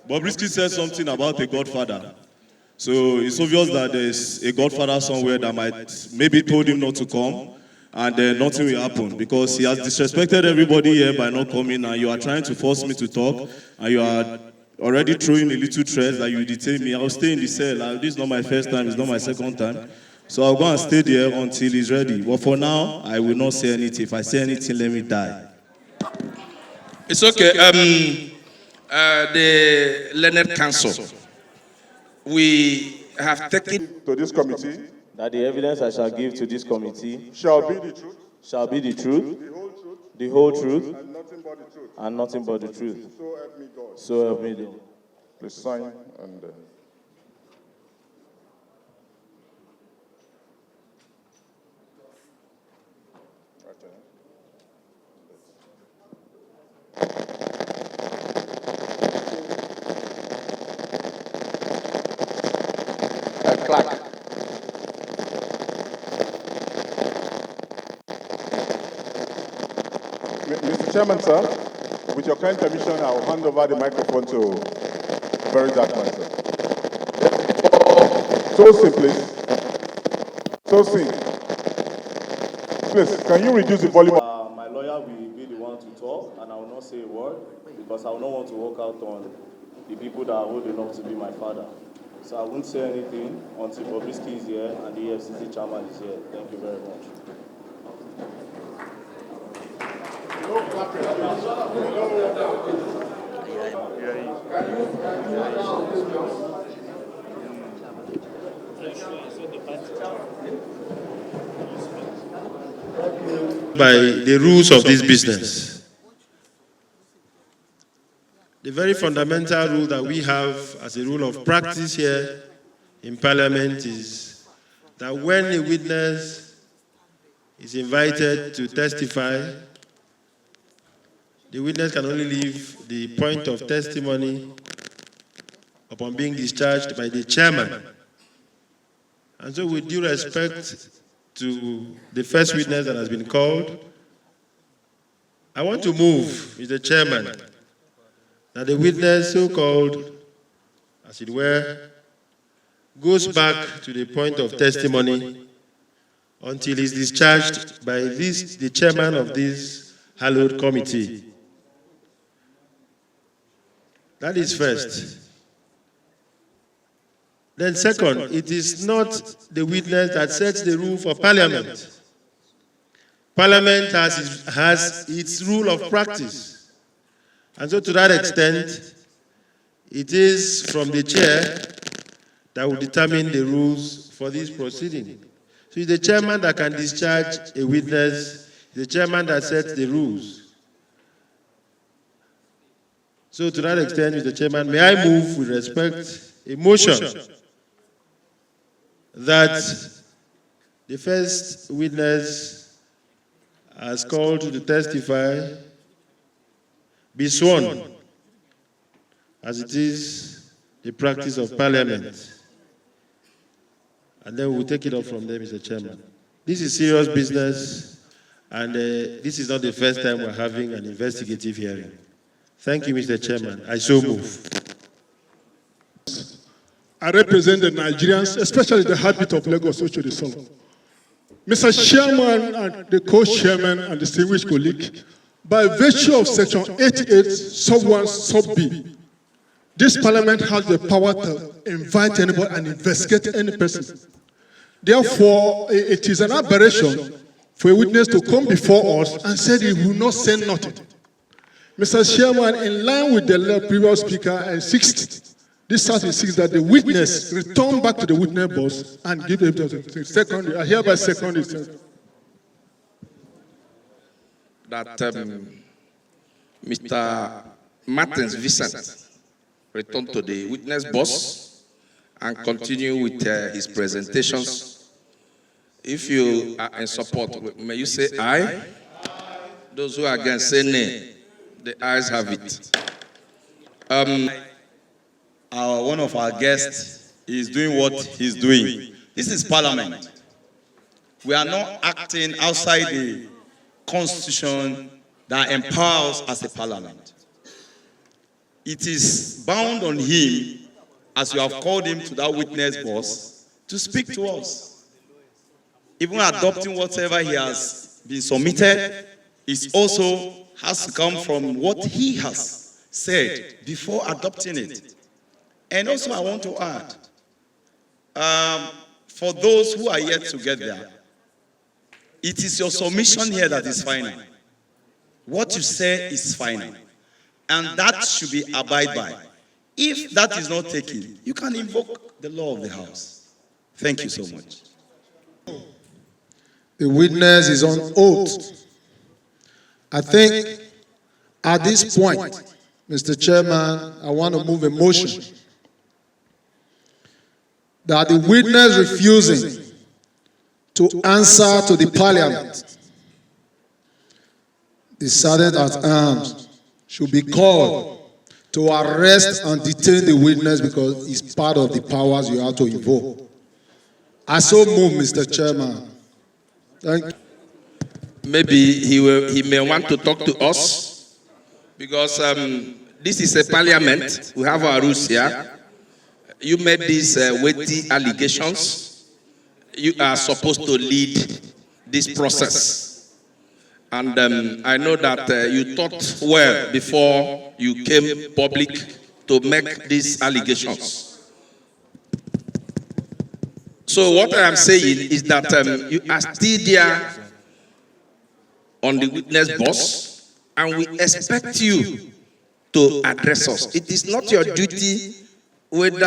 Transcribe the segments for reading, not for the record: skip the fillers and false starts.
Bobrisky said something about a godfather. So it's obvious that there's a godfather somewhere that might maybe told him not to come, and then nothing will happen because he has disrespected everybody here by not coming, and you are trying to force me to talk, and you are already throwing a little threat that you detain me. I'll stay in the cell. This is not my first time, it's not my second time. So I'll go and stay there until he's ready. But for now, I will not say anything. If I say anything, let me die. It's okay. The Learned Council, we have taken to this committee that the evidence I shall give to this committee shall be the truth, the truth, the whole truth, the whole truth, and nothing but the truth. and nothing but the truth. So help me God. So help me God. Please sign and. Clerk. Mr. Chairman, sir, with your kind permission, I will hand over the microphone to Verydarkman, sir. So sing, please. So sing. Please, can you reduce the volume? My lawyer will be the one to talk, and I will not say a word because I will not want to walk out on the people that are old enough to be my father. So I won't say anything until Bobrisky is here and the EFCC chairman is here. Thank you very much. By the rules of this business. The very fundamental rule that we have as a rule of practice here in Parliament is that when a witness is invited to testify, the witness can only leave the point of testimony upon being discharged by the chairman. And so with due respect to the first witness that has been called, I want to move, Mr. Chairman, that the witness so-called, as it were, goes back to the point of testimony until he's discharged by the chairman of this hallowed committee. That is first. Then second, it is not the witness that sets the rule for Parliament. Parliament has its rule of practice. And so to that extent, it is from the chair that will determine the rules for this proceeding. So it's the chairman that can discharge a witness, the chairman that sets the rules. So to that extent, Mr. Chairman, may I move with respect a motion that the first witness as called to testify be sworn, as it is the practice of Parliament. And then we'll take it up from there, Mr. Chairman. This is serious business, and this is not the first time we're having an investigative hearing. Thank you, Mr. Chairman. I so move. I represent the Nigerians, especially the heartbeat of Lagos, Oshodi Solo. Mr. Chairman and the co-chairman and distinguished colleague, by virtue of Section 88, Sub 1, Sub B, this Parliament has the power to invite anybody and investigate any person. Therefore, it is an aberration for a witness to come before us and say he will not say nothing. Mr. Chairman, in line with the previous speaker, and this says that the witness return back to the witness box and give it to the second. I hereby second it. that Mr. Martins Vincent return to the witness box and continue with his presentations. If you are in support, may you say aye? Those who are against, say nay. The ayes have it. One of our guests is doing what he's doing. This is Parliament. We are not acting outside the Constitution that empowers us as a Parliament. it is bound on him, as you have called him to that witness box, to speak to us. Even adopting whatever he has been submitted, it also has to come from what he has said before adopting it. And also I want to add, for those who are yet to get there, it is your submission here that is final. What you say is final. And that should be abide by. If that is not taken, you can invoke the law of the house. Thank you so much. The witness is on oath. I think at this point, Mr. Chairman, I want to move a motion that the witness refusing to answer to the Parliament, the Sergeant at Arms should be called to arrest and detain the witness because it's part of the powers you have to invoke. I so move, Mr. Chairman. Thank you. Maybe he may want to talk to us, because this is a parliament. We have our rules here. You made these weighty allegations. You are supposed to lead this process. And I know that you thought well before you came public to make these allegations. So what I am saying is that you are still there on the witness box, and we expect you to address us. It is not your duty whether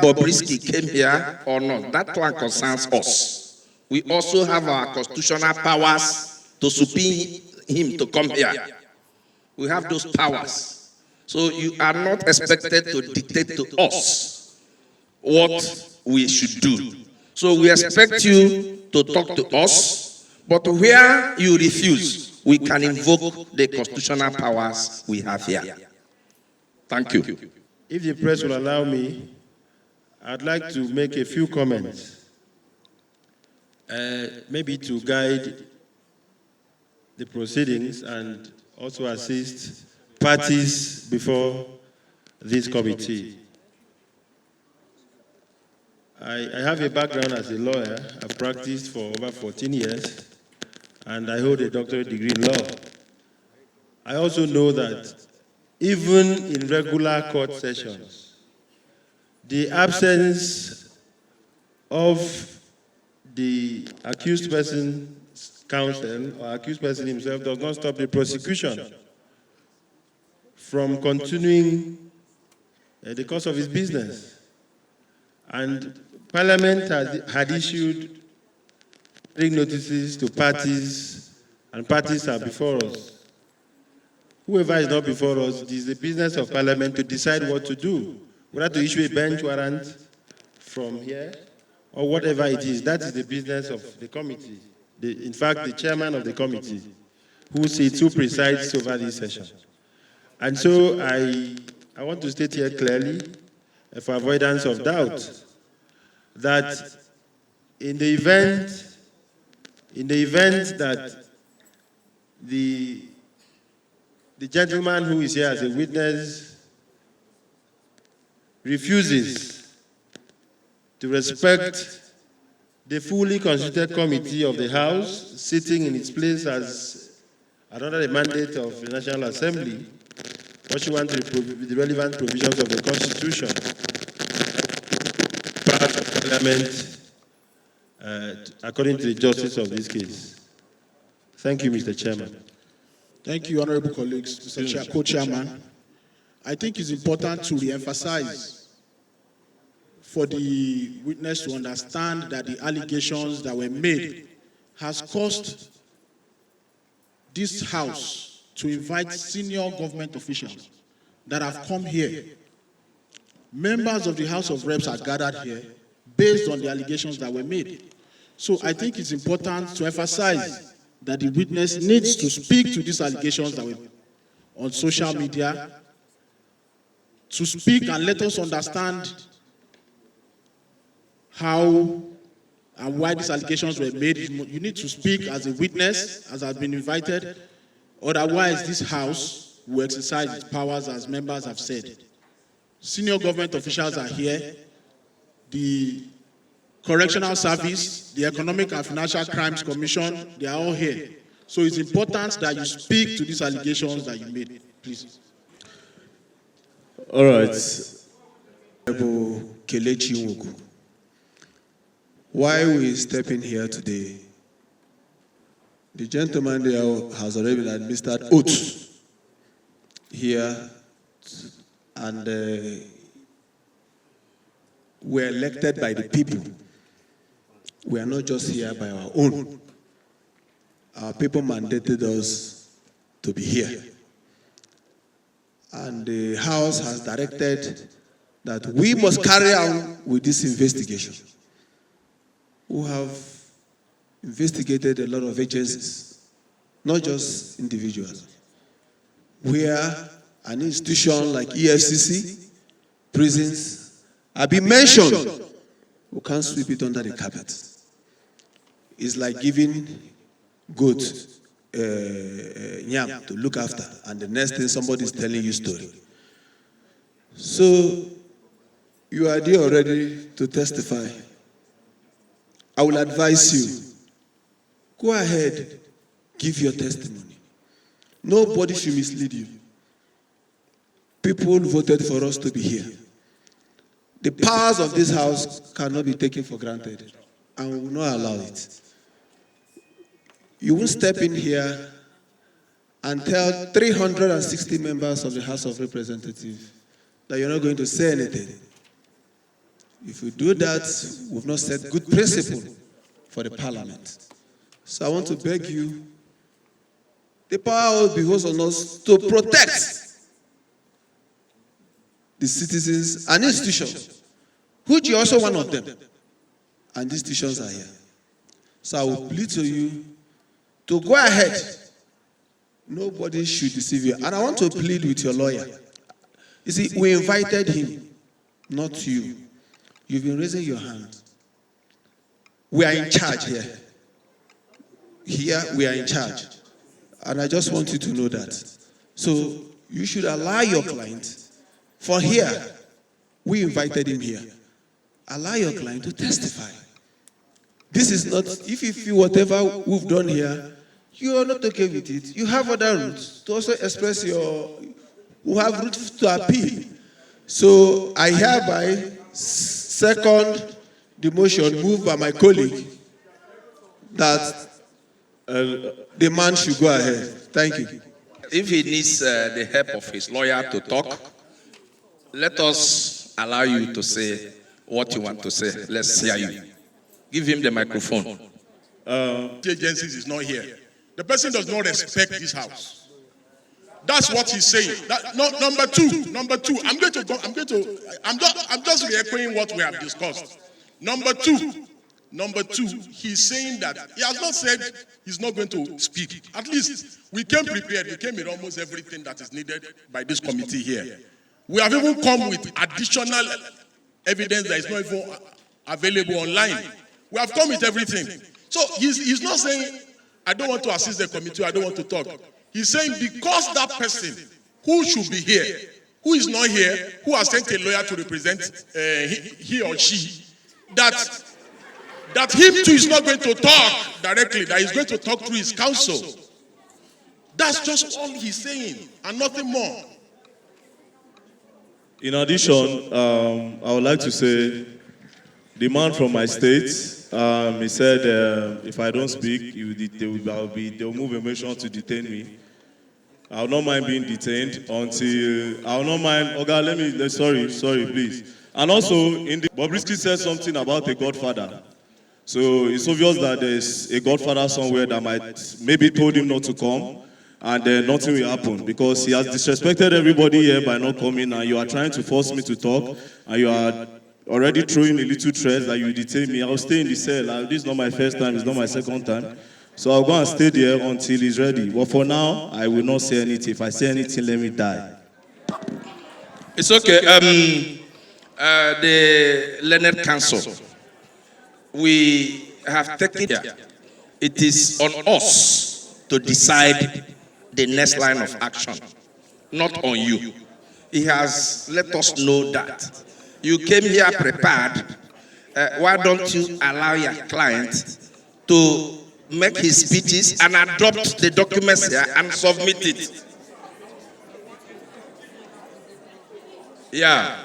Bobrisky came here or not. That one concerns us. We also have our constitutional powers to subpoena him to come here. We have those powers. So you are not expected to dictate to us what we should do. So we expect you to talk to us, but where you refuse, we can invoke the constitutional powers we have here. Thank you. If the press will allow me, I'd like to make a few comments, maybe to guide the proceedings and also assist parties before this committee. I have a background as a lawyer. I've practiced for over 14 years, and I hold a doctorate degree in law. I also know that even in regular court sessions, the absence of the accused person's counsel or accused person himself does not stop the prosecution from continuing the course of his business. And Parliament had issued 3 notices to parties, and parties are before us. Whoever is not before us, it is the business of Parliament to decide what to do, whether to issue a bench warrant from here or whatever it is. That is the business of the committee. In fact, the chairman of the committee, who presides over this session. And so I want to state here clearly, for avoidance of doubt, that in the event that the gentleman who is here as a witness refuses to respect the fully constituted committee of the House sitting in its place as under the mandate of the National Assembly, pursuant to the relevant provisions of the Constitution, part of Parliament, according to the justice of this case. Thank you, Mr. Chairman. Thank you, honorable colleagues. Mr. Co-Chairman, I think it's important to re-emphasize for the witness to understand that the allegations that were made has caused this House to invite senior government officials that have come here. Members of the House of Reps are gathered here based on the allegations that were made. So I think it's important to emphasize that the witness needs to speak to these allegations that were on social media, to speak and let us understand how and why these allegations were made. You need to speak as a witness, as has been invited. Otherwise, this House will exercise its powers as members have said. Senior government officials are here. The Correctional Service, the Economic and Financial Crimes Commission, they are all here. So it's important that you speak to these allegations that you made, please. All right. Kelechi Nwogu. Why we stepping here today? The gentleman there has already been administered oath here, and we're elected by the people. We are not just here by our own. Our people mandated us to be here. And the House has directed that we must carry on with this investigation. We have investigated a lot of agencies, not just individuals. Where an institution like EFCC, prisons, have been mentioned, we can't sweep it under the carpet. It's like giving goat yam to look after, and the next thing somebody is telling you story. So you are there already to testify. I will advise you, go ahead, give your testimony. Nobody should mislead you. People voted for us to be here. The powers of this house cannot be taken for granted, and we will not allow it. You won't step in here and tell 360 members of the House of Representatives that you're not going to say anything. If we do that, we've not set good principle for the parliament. So I want to beg you, the power behoves on us to protect the citizens and institutions, which you're also one of them. And these institutions are here. So I will plead to you to go ahead. Nobody should deceive you. And I want to plead with your lawyer. You see, we invited him, not you. You've been raising your hand. We are in charge here. Here, we are in charge. And I just want you to know that. So, you should allow your client, for here, we invited him here. Allow your client to testify. This is not, if you feel whatever we've done here, you are not okay with it. You have other routes to also express your, we have routes to appeal. So, I hereby second the motion moved by my colleague that the man should go ahead. Thank you. If he needs the help of his lawyer to talk, let us allow you to say what you want to say. Let's hear you. Give him the microphone. The agencies is not here. The person does not respect this house. That's what he's saying. Number two. I'm just re-echoing what we have discussed. Number two, he's saying that he has not said he's not going to speak. At least we came prepared. We came with almost everything that is needed by this committee here. We have even come with additional evidence that is not even available online. We have come with everything. So he's not saying, I don't want to assist the committee, I don't want to talk. He's saying because that person who should be here, who is not here, who has sent a lawyer to represent he or she, that him too is not going to talk directly, that he's going to talk through his counsel. That's just all he's saying, and nothing more. In addition, I would like to say, the man from my state, he said if I don't speak, they'll move a motion to detain me. I will not mind being detained until, I will not mind, sorry, please. And also, Bobrisky said something about a godfather. So it's obvious that there's a godfather somewhere that might maybe told him not to come, and nothing will happen because he has disrespected everybody here by not coming, and you are trying to force me to talk, and you are already throwing a little threat that you detain me. I'll stay in the cell. This is not my first time, it's not my second time. So I'll go and stay there until he's ready. But for now, I will not say anything. If I say anything, let me die. It's okay. The Learned Council, we have taken care. It is on us to decide the next line of action. not on you. He has let us know that. You came here prepared. Why don't you allow your client to make his speeches and adopt the documents here and submit it? Yeah.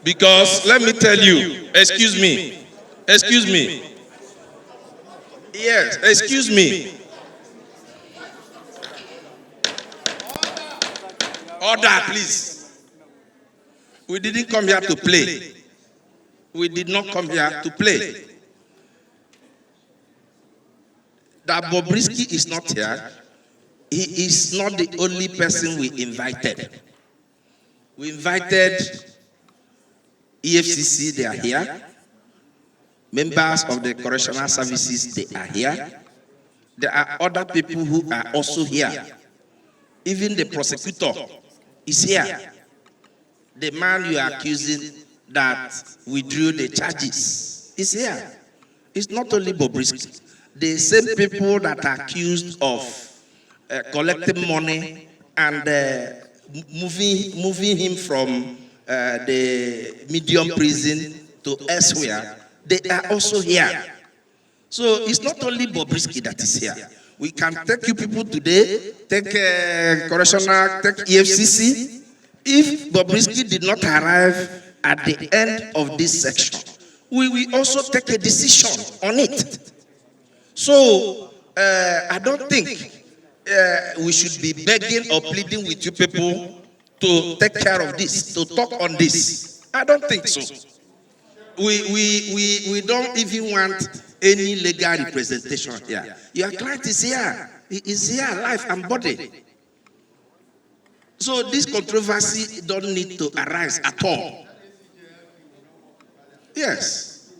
Because let me tell you, excuse me. Yes, excuse me. Order, please. We didn't come here to play. We did not come here to play. That Bobrisky is not here. He is not the only person we invited. We invited EFCC, they are here. Members of the correctional services, they are here. There are other people who are also here. Even the prosecutor is here. The man you are accusing that withdrew the charges is here. It's not only Bobrisky. The same people that are accused of collecting money and moving him from the medium prison to elsewhere, they are also here. So it's not only Bobrisky that is here. We can take you people today, take correctional, take EFCC. If Bobrisky did not arrive at the end of this section, we will also take a decision on it. So I don't think we should be begging or pleading with you people to take care of this, to talk on this. I don't think so. We don't even want any legal representation here. Your client is here. He is here, life and body. So this controversy don't need to arise at all. Yes.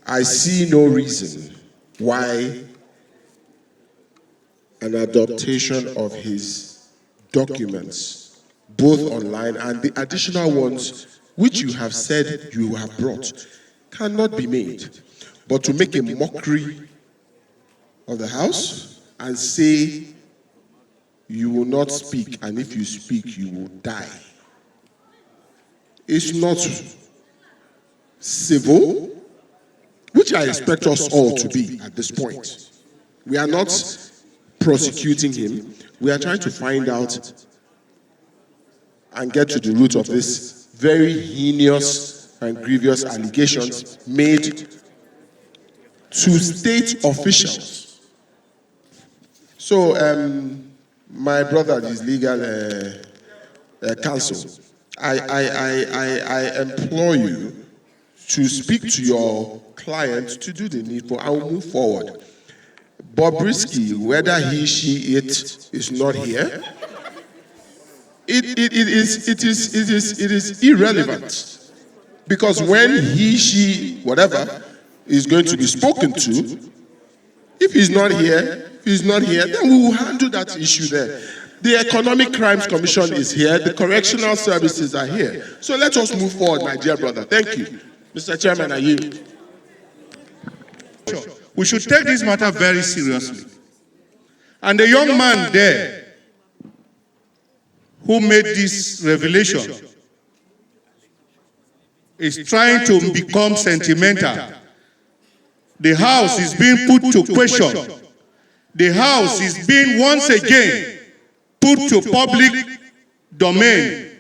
I see no reason why an adaptation of his documents, both online and the additional ones which you have said you have brought, cannot be made. But to make a mockery of the House and say you will not speak, and if you speak, you will die, is not civil, which I expect us all to be at this point. We are not prosecuting him. We are trying to find out and get to the root of this very heinous and grievous allegations made to state officials. So, my brother, his legal counsel, I implore you to speak to your client to do the needful and we'll move forward. Bobrisky, whether he, she, it is not here, it is irrelevant. Because when he, she, whatever, is going to be spoken to, if he's not here, then we will handle that issue there. The Economic Crimes Commission is here, the correctional services are here. So let us move forward, my dear brother. Thank you. Mr. Chairman, I yield. We should take this matter very seriously. And the young man there who made this revelation is trying to become sentimental. The House is being put to question. The House is being once again put to public domain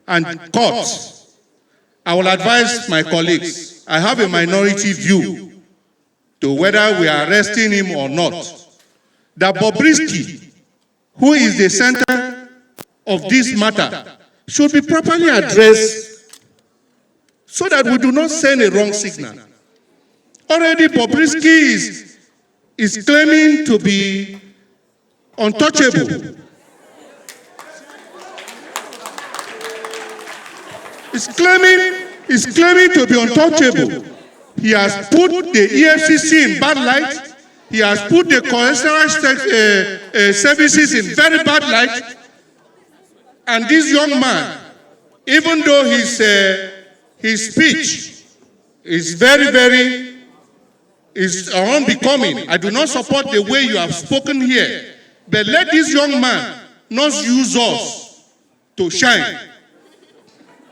and court. I will advise my colleagues, I have a minority view to whether we are arresting him or not. That Bobrisky, who is the center of this matter, should be properly addressed so that we do not send a wrong signal. Already Bobrisky is claiming to be untouchable. He's claiming to be untouchable. He has put the EFCC in bad light. He has put the correctional services in very bad light. And this young man, even though his speech is very, very is unbecoming. I do not support the way you have spoken here. But let this young man not use us to shine.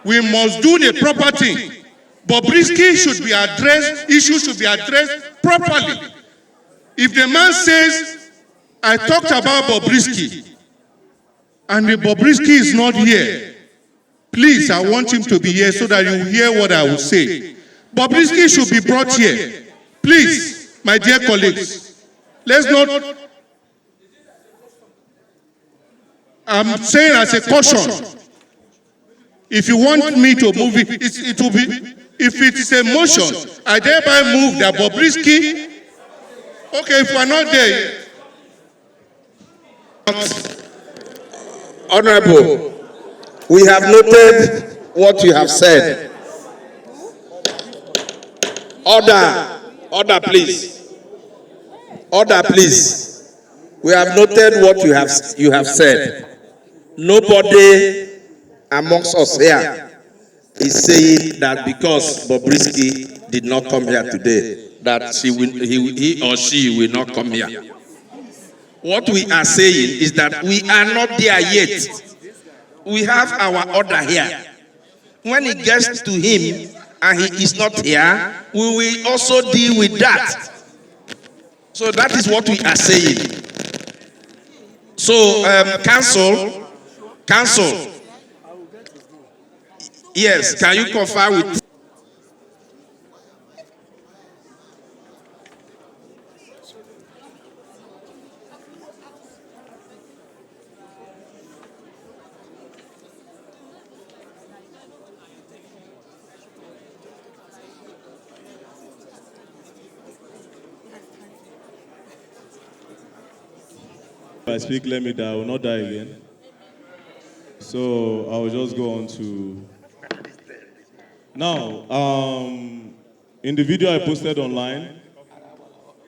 We must do the proper thing. Bobrisky should be addressed, issues should be addressed properly. If the man says, I talked about Bobrisky, and the Bobrisky is not here, please, I want him to be here so that you will hear what I will say. Bobrisky should be brought here. Please, my dear colleagues, let's not... I'm saying as a caution, if you want me to move it, it will be... If it is a motion, I thereby move that Bobrisky... Okay, if we're not there... Honorable, we have noted what you have said. Order, please. Order, please. We have noted what you have said. Nobody amongst us here is saying that because Bobrisky did not come here today, that he or she will not come here. What we are saying is that we are not there yet. We have our order here. When it gets to him and he is not here, we will also deal with that. So that is what we are saying. So, council, yes, can you confer with... If I speak, let me die. I will not die again. So I will just go on to... Now, in the video I posted online,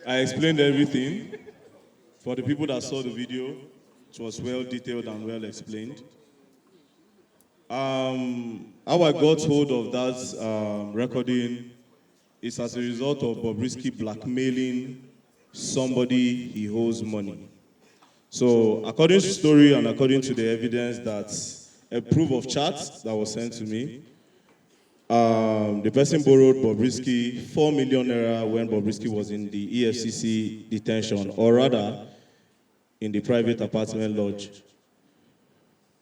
I explained everything. For the people that saw the video, it was well detailed and well explained. How I got hold of that recording is as a result of Bobrisky blackmailing somebody he owes money. So, according to the story and according to the evidence that a proof of chat that was sent to me, the person borrowed Bobrisky 4 million naira when Bobrisky was in the EFCC detention, or rather, in the private apartment lodge.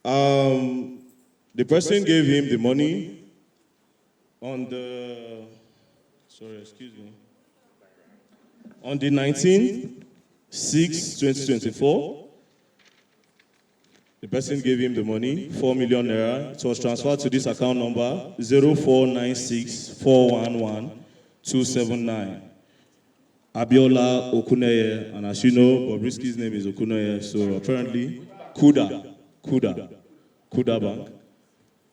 The person gave him the money on the, on the 19/6/2024. The person gave him the money, 4 million naira. It was transferred to this account number, 0496411279. Abiola Okuneye, and as you know, Bobrisky's name is Okuneye, so apparently, Kuda Bank.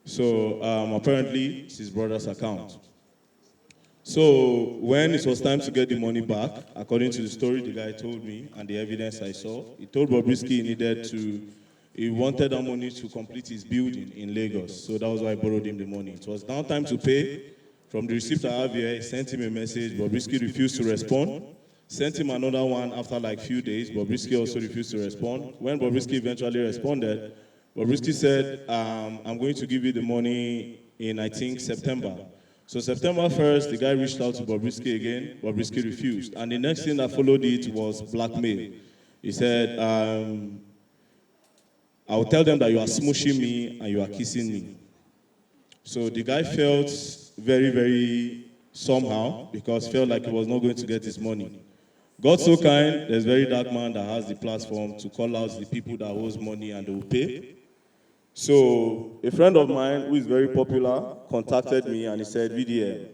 So apparently, it's his brother's account. So when it was time to get the money back, according to the story the guy told me and the evidence I saw, he told Bobrisky he wanted that money to complete his building in Lagos. So that was why I borrowed him the money. It was now time to pay. From the receipt I have here, he sent him a message. Bobrisky refused to respond. Sent him another one after like few days. Bobrisky also refused to respond. When Bobrisky eventually responded, Bobrisky said, I'm going to give you the money in, I think, September. So September 1st, the guy reached out to Bobrisky again. Bobrisky refused. And the next thing that followed it was blackmail. He said, I'll tell them that you are smooshing me and you are kissing me. So the guy felt very, very somehow because felt like he was not going to get his money. God so kind, there's Verydarkman that has the platform to call out the people that owes money and they will pay. So a friend of mine who is very popular contacted me and he said, VDM,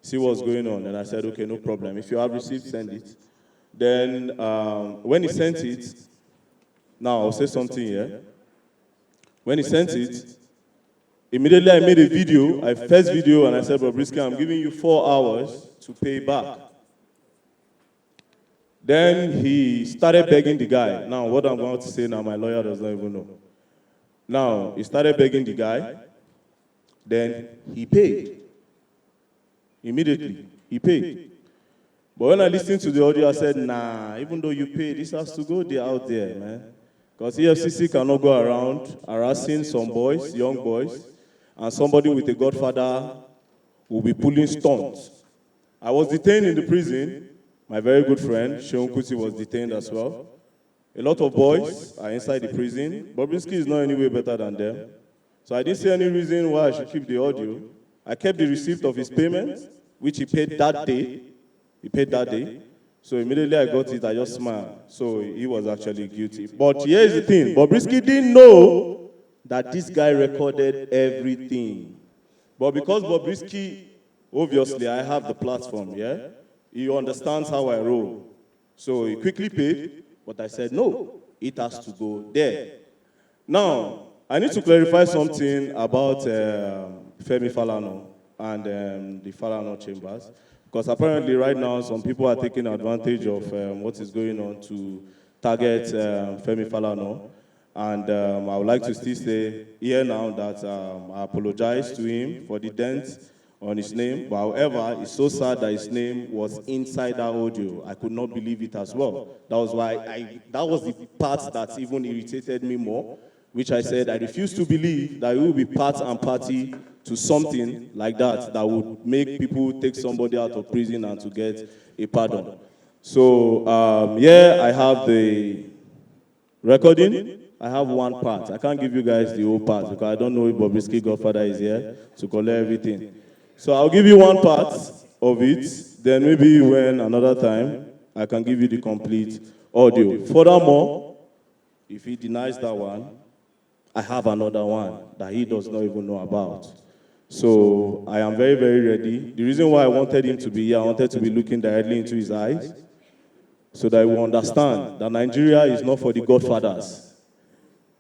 see what's going on. And I said, okay, no problem. If you have received, send it. Then when he sent it, now I'll say something here. When he sent it, immediately I made a video, I first video, and I said, Bobrisky, I'm giving you 4 hours to pay back. Then he started begging the guy. Now, what I'm about to say now, my lawyer does not even know. Now, he started begging the guy. Then he paid. Immediately, he paid. But when I listened to the audio, I said, nah, even though you pay, this has to go there out there, man. Because EFCC cannot go around harassing some boys, young boys, and somebody with a godfather will be pulling stunts. I was detained in the prison. My very good friend, Sheon Kuti, was detained as well. A lot of boys are inside the prison. Bobrisky is not any way better than them. So I didn't see any reason why I should keep the audio. I kept the receipt of his payment, which he paid that day. He paid that day. So immediately I got it, I just smiled. So he was actually guilty. But here's the thing. Bobrisky didn't know that this guy recorded everything. But because Bobrisky, obviously I have the platform, yeah? He understands how I roll. So he quickly paid, but I said, no, it has to go there. Now, I need to clarify something about Femi Falana and the Falana chambers. Because apparently right now, some people are taking advantage of what is going on to target Femi Falana. And I would like to still say here now that I apologize to him for the dent on his name. But however, it's so sad that his name was inside that audio. I could not believe it as well. That was why that was the part that even irritated me more, which I said I refuse to believe that it will be part and party to something like that that would make people take somebody out of prison and to get a pardon. So, I have the recording. I have one part. I can't give you guys the whole part because I don't know if Bobrisky Godfather is here to collect everything. So I'll give you one part of it. Then maybe when another time, I can give you the complete audio. Furthermore, if he denies that one, I have another one that he does not even know about. So I am very, very ready. The reason why I wanted him to be here, I wanted to be looking directly into his eyes so that he will understand that Nigeria is not for the godfathers.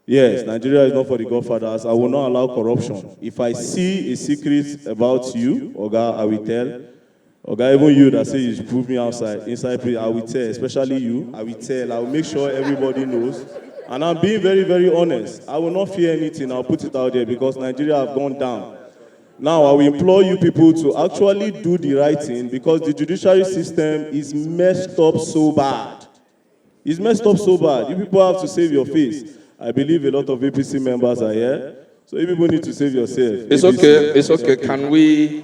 Yes, Nigeria is not for the godfathers. I will not allow corruption. If I see a secret about you, Oga, I will tell. Oga, even you that say you should prove me inside prison, I will tell, especially you, I will tell. I will make sure everybody knows. And I'm being very, very honest. I will not fear anything. I'll put it out there because Nigeria have gone down. Now, I will implore you people to actually do the right thing because the judiciary system is messed up so bad. It's messed up so bad. You people have to save your face. I believe a lot of APC members are here. So you people need to save yourself. It's okay. It's okay. Can we